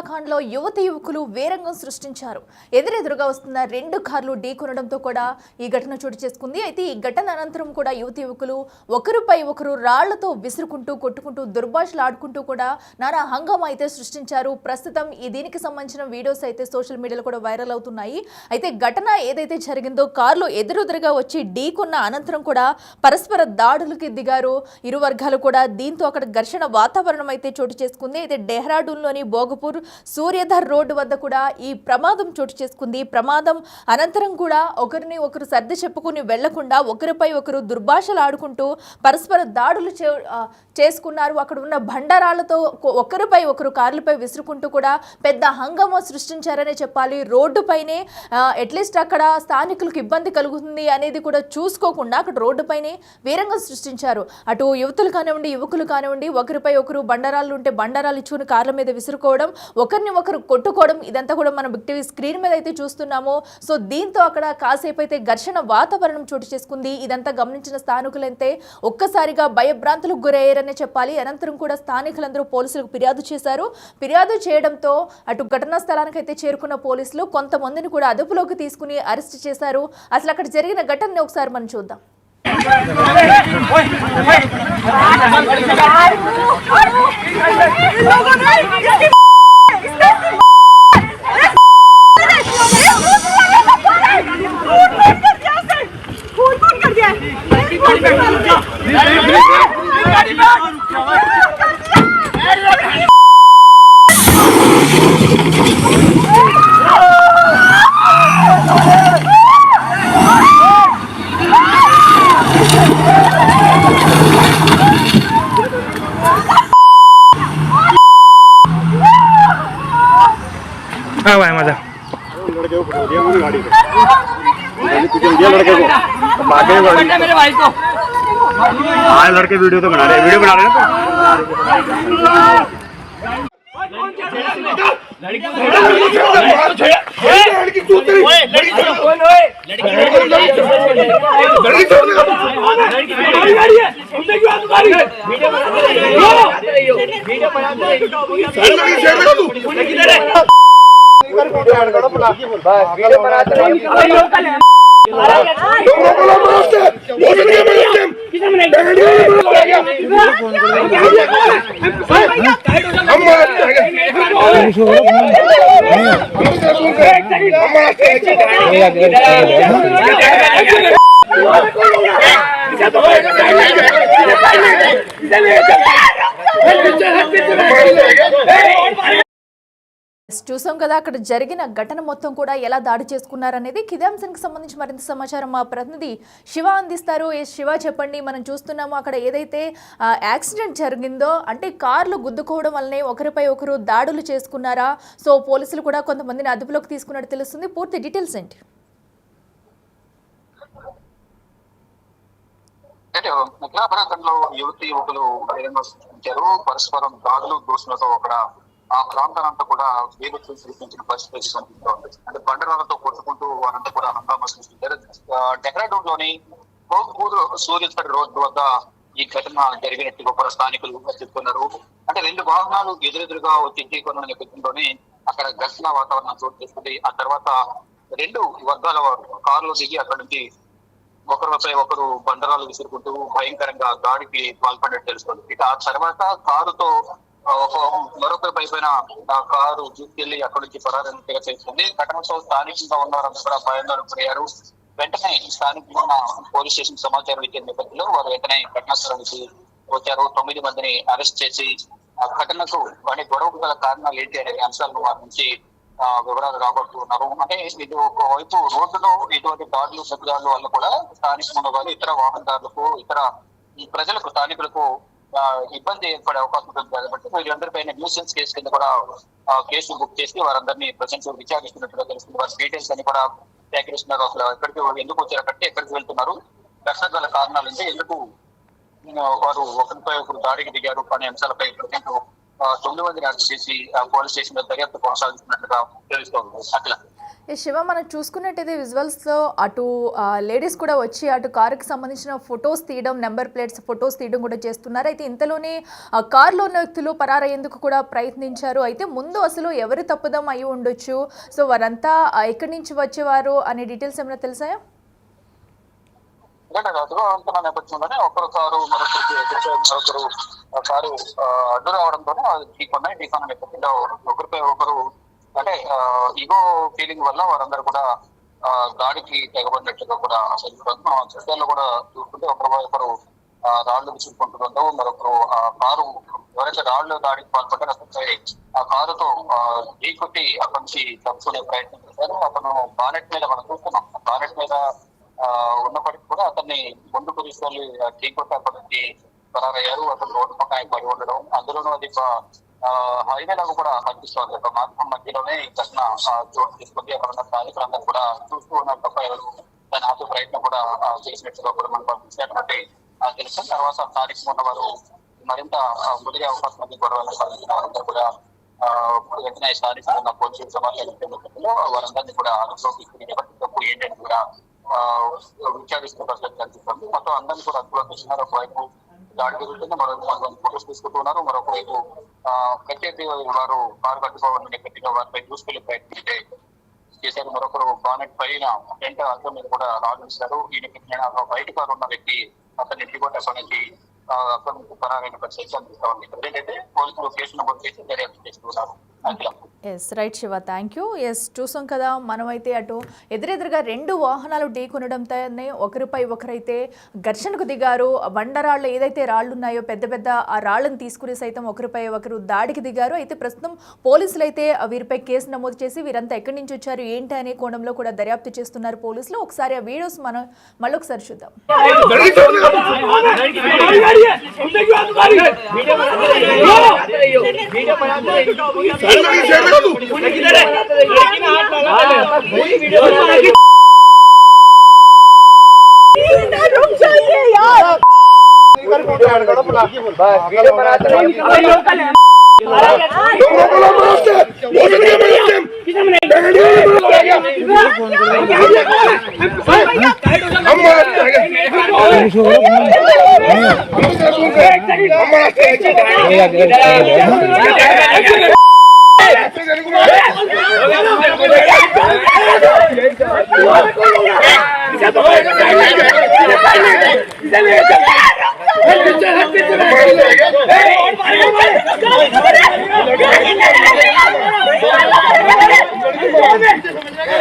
ఉత్తరాఖండ్లో యువకులు వేరంగం సృష్టించారు. ఎదురెదురుగా వస్తున్న రెండు కార్లు ఢీకొనడంతో కూడా ఈ ఘటన చోటు చేసుకుంది. అయితే ఈ ఘటన అనంతరం కూడా యువకులు ఒకరిపై ఒకరు రాళ్లతో విసురుకుంటూ కొట్టుకుంటూ దుర్భాషలు ఆడుకుంటూ కూడా నానా హంగామా అయితే సృష్టించారు. ప్రస్తుతం దీనికి సంబంధించిన వీడియోస్ అయితే సోషల్ మీడియాలో కూడా వైరల్ అవుతున్నాయి. అయితే ఘటన ఏదైతే జరిగిందో కార్లు ఎదురెదురుగా వచ్చి ఢీకొన్న అనంతరం కూడా పరస్పర దాడులకి దిగారు ఇరు వర్గాలు కూడా. దీంతో అక్కడ ఘర్షణ వాతావరణం అయితే చోటు చేసుకుంది. అయితే డెహ్రాడూన్లోని భోగపూర్ సూర్యధర్ రోడ్డు వద్ద కూడా ఈ ప్రమాదం చోటు చేసుకుంది. ప్రమాదం అనంతరం కూడా ఒకరిని ఒకరు సర్ది చెప్పుకుని వెళ్లకుండా ఒకరిపై ఒకరు దుర్భాషలు ఆడుకుంటూ పరస్పర దాడులు చేసుకున్నారు. అక్కడ ఉన్న బండరాళ్లతో ఒకరిపై ఒకరు కార్లపై విసురుకుంటూ కూడా పెద్ద హంగామా సృష్టించారనే చెప్పాలి. రోడ్డుపైనే అట్లీస్ట్ అక్కడ స్థానికులకు ఇబ్బంది కలుగుతుంది అనేది కూడా చూసుకోకుండా అక్కడ రోడ్డుపైనే వీరంగం సృష్టించారు. అటు యువతులు కానివ్వండి యువకులు కానివ్వండి ఒకరిపై ఒకరు బండరాళ్ళు ఉంటే బండరాలు ఇచ్చుకుని కార్ల మీద విసురుకోవడం, ఒకరిని ఒకరు కొట్టుకోవడం, ఇదంతా కూడా మనం బిగ్ టీవీ స్క్రీన్ మీద అయితే చూస్తున్నాము. సో దీంతో అక్కడ కాసేపు అయితే ఘర్షణ వాతావరణం చోటు చేసుకుంది. ఇదంతా గమనించిన స్థానికులైతే ఒక్కసారిగా భయభ్రాంతులకు గురయ్యారనే చెప్పాలి. అనంతరం కూడా స్థానికులందరూ పోలీసులకు ఫిర్యాదు చేశారు. ఫిర్యాదు చేయడంతో అటు ఘటనా స్థలానికి అయితే చేరుకున్న పోలీసులు కొంతమందిని కూడా అదుపులోకి తీసుకుని అరెస్ట్ చేశారు. అసలు అక్కడ జరిగిన ఘటనని ఒకసారి మనం చూద్దాం. हाँ भाई मजा लड़के को पकड़ दिया मैंने गाड़ी को लड़के को भागे मेरे भाई को। हाँ लड़के वीडियो तो बना रहे हैं ना చూసాం కదా అక్కడ జరిగిన ఘటన మొత్తం కూడా ఎలా దాడి చేసుకున్నారనేది. ఇదే అంశానికి సంబంధించి మరింత సమాచారం మా ప్రతినిధి శివ అందిస్తారు. శివ చెప్పండి, మనం చూస్తున్నాము అక్కడ ఏదైతే యాక్సిడెంట్ జరిగిందో అంటే కార్లు గుద్దుకోవడం వల్లనే ఒకరిపై ఒకరు దాడులు చేసుకున్నారా? సో పోలీసులు కూడా కొంతమందిని అదుపులోకి తీసుకున్నట్టు తెలుస్తుంది. పూర్తి డీటెయిల్స్ ఏంటి? ఉత్తరాఖండ్లో యువకులు పరస్పరం దాడులు దోషులతో అక్కడ ఆ ప్రాంతానంతా కూడా వేగం సృష్టించిన పరిస్థితి కనిపిస్తోంది. అంటే బండరాలతో కొట్టుకుంటూ వారంతా కూడా హంగామా సృష్టించారు. డెహ్రాడూన్ లోని భోగపూర్ సూర్యధర్ రోడ్డు వద్ద ఈ ఘటన జరిగినట్టుగా కూడా స్థానికులు చెప్తున్నారు. అంటే రెండు వాహనాలు ఎదురెదురుగా వచ్చి కొన్న నేపథ్యంలోనే అక్కడ ఘర్షణ వాతావరణం చోటు చేసుకుంది. ఆ తర్వాత రెండు వర్గాల వారు కారులో దిగి అక్కడి నుంచి ఒకరిపై ఒకరు బండరాలు విసురుకుంటూ భయంకరంగా దాడికి పాల్పడినట్టు తెలుస్తుంది. ఇక ఆ తర్వాత కారుతో మరొకరి పైన కారు దూసుకెళ్లి అక్కడి నుంచి పరారైనట్టుగా తెలుస్తుంది. ఘటనతో స్థానికంగా ఉన్నవారంతా కూడా భయాందోళనకు గురయ్యారు. వెంటనే స్థానికంగా ఉన్న పోలీస్ స్టేషన్ సమాచారం ఇచ్చిన నేపథ్యంలో వారు వెంటనే ఘటనా స్థలానికి వచ్చారు. 9 మందిని అరెస్ట్ చేసి ఆ ఘటనకు గొడవకు గల కారణాలు ఏంటి అనే అంశాలను వారి నుంచి వివరాలు రాబడుతున్నారు. అంటే ఇది ఒకవైపు రోడ్డులో ఇటువంటి దాడులు శబ్దాలు వల్ల కూడా స్థానికంగా వాళ్ళు ఇతర వాహనదారులకు ఇతర ప్రజలకు స్థానికులకు ఇబ్బంది ఏర్పడే అవకాశం ఉంటుంది కాబట్టి వీళ్ళందరిపైన న్యూసెన్స్ కేసు కింద కూడా కేసులు బుక్ చేసి వారందరినీ ప్రజెంట్ విచారిస్తున్నట్టుగా తెలుస్తుంది. వారి డీటెయిల్స్ అని కూడా సేకరిస్తున్నారు. అసలు ఎక్కడికి ఎందుకు వచ్చారంటే ఎక్కడికి వెళ్తున్నారు, ఘర్షణ గల కారణాలు అంటే ఎందుకు వారు ఒకరిపై ఒకరు దాడికి దిగారు అనే అంశాలపై ప్రజెంట్ 9 మందిని అరెస్ట్ చేసి పోలీస్ స్టేషన్ లో దర్యాప్తు కొనసాగిస్తున్నట్లుగా తెలుస్తోంది. అట్లా ఈ శివ మనం చూసుకున్నట్టయితే విజువల్స్లో అటు లేడీస్ కూడా వచ్చి అటు కారుకి సంబంధించిన ఫొటోస్ తీయడం, నెంబర్ ప్లేట్స్ ఫొటోస్ తీయడం కూడా చేస్తున్నారు. అయితే ఇంతలోనే కారులో ఉన్న వ్యక్తులు పరారయ్యేందుకు కూడా ప్రయత్నించారు. అయితే ముందు అసలు ఎవరు తప్పుదం అయి ఉండొచ్చు, సో వారంతా ఎక్కడి నుంచి వచ్చేవారు అనే డీటెయిల్స్ ఏమైనా తెలుసాయా? అదుగా ఉంటున్న నేపథ్యంలోనే ఒకరు కారు మరొకరు కారు అడ్డు రావడంతోనే ఢీకొన్న నేపథ్యంలో ఒకరిపై ఒకరు అంటే ఈగో ఫీలింగ్ వల్ల వారందరూ కూడా దాడికి తెగబడినట్టుగా కూడా చట్టాల్లో కూడా చూసుకుంటే ఒకరు రాళ్లు విసురుకుంటుండో, మరొకరు ఆ కారు ఎవరైతే రాళ్లు దాడికి పాల్పడ్డారో అతనిపై ఆ కారుతో ఢీకొట్టి అక్కడి నుంచి తప్పుకునే ప్రయత్నం చేశారు. అతను బానెట్ మీద మనం చూస్తున్నాం, బానెట్ మీద ఉన్నప్పటికీ కూడా అతన్ని ముందుకు తీసుకెళ్లి ఢీకొట్టి అక్కడి నుంచి పరారయ్యారు. అతను రోడ్డు పక్కన పడి ఉండడం, అందులోనూ అది హైవే లాగా కూడా కనిపిస్తుంది. ఒక మార్గం మధ్యలోనే ఈ ఘటన చోటు తీసుకుంది. అక్కడ ఉన్న స్థానికులందరూ కూడా చూస్తూ ఉన్నారు తప్ప ఎవరు దాని ఆపే ప్రయత్నం కూడా చేసినట్టుగా కూడా మనం పంపించినటువంటి తెలుసు. తర్వాత స్థానికంగా ఉన్న వారు మరింత ముదిగే అవకాశం ఉంది. గొడవలు కూడా వెంటనే స్థానికంగా ఉన్న పోలీసులు సమాచారంలో వారందరినీ కూడా అదుపులోకి తీసుకుని తప్పు ఏంటంటే కూడా విచారిస్తున్న పరిస్థితి కనిపిస్తుంది. మొత్తం అందరినీ కూడా అదుపులోకి వచ్చినారు. ఒకవైపు దాడి జరుగుతుంది, మరొక ఫోటోస్ తీసుకుంటున్నారు. మరొకవైపు ప్రత్యేక వారు కారు కట్టుకోవాలని గట్టిగా వారిపై దూసుకెళ్లి ప్రయత్నించే చేశారు. మరొకరు బానెట్ పైన టెంట్ అద్దం మీద కూడా రాణిస్తారు. ఈ నేపథ్యంలో బయట కారు ఉన్న వ్యక్తి అతన్ని ఇంటికొట్ట పనికి అక్కడ నుంచి పరారైన పరిస్థితి కనిపిస్తా ఉంది. ఏంటంటే పోలీసులు కేసు నమోదు చేసి దర్యాప్తు చేస్తున్నారు. Yes right Shiva, thank you. Yes చూసాం కదా, మనమైతే అటు ఎదురెదురుగా రెండు వాహనాలు ఢీకొనడంతోనే ఒకరిపై ఒకరైతే ఘర్షణకు దిగారు. బండరాళ్ళు ఏదైతే రాళ్ళు ఉన్నాయో పెద్ద పెద్ద ఆ రాళ్ళను తీసుకుని సైతం ఒకరిపై ఒకరు దాడికి దిగారు. అయితే ప్రస్తుతం పోలీసులు అయితే వీరిపై కేసు నమోదు చేసి వీరంతా ఎక్కడి నుంచి వచ్చారు ఏంటి అనే కోణంలో కూడా దర్యాప్తు చేస్తున్నారు పోలీసులు. ఒకసారి ఆ వీడియోస్ మనం మళ్ళొకసారి చూద్దాం.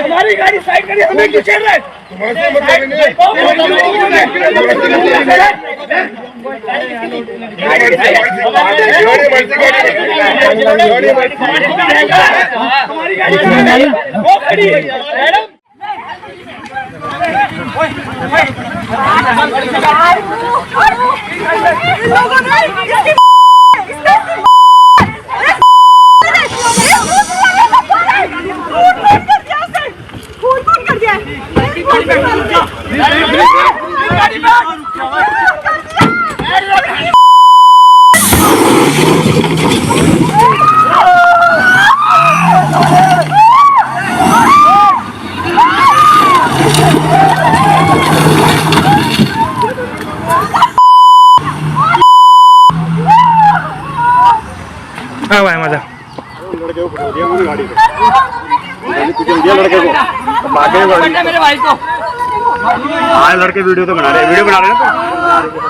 हमारी गाड़ी साइड करिए, हमें क्यों छेड़ रहे हैं? हाँ भाई मजा लड़के को दिया मैंने गाड़ी को दिया लड़के को भागे मेरे भाई को। हाँ लड़के वीडियो तो बना रहे हैं तो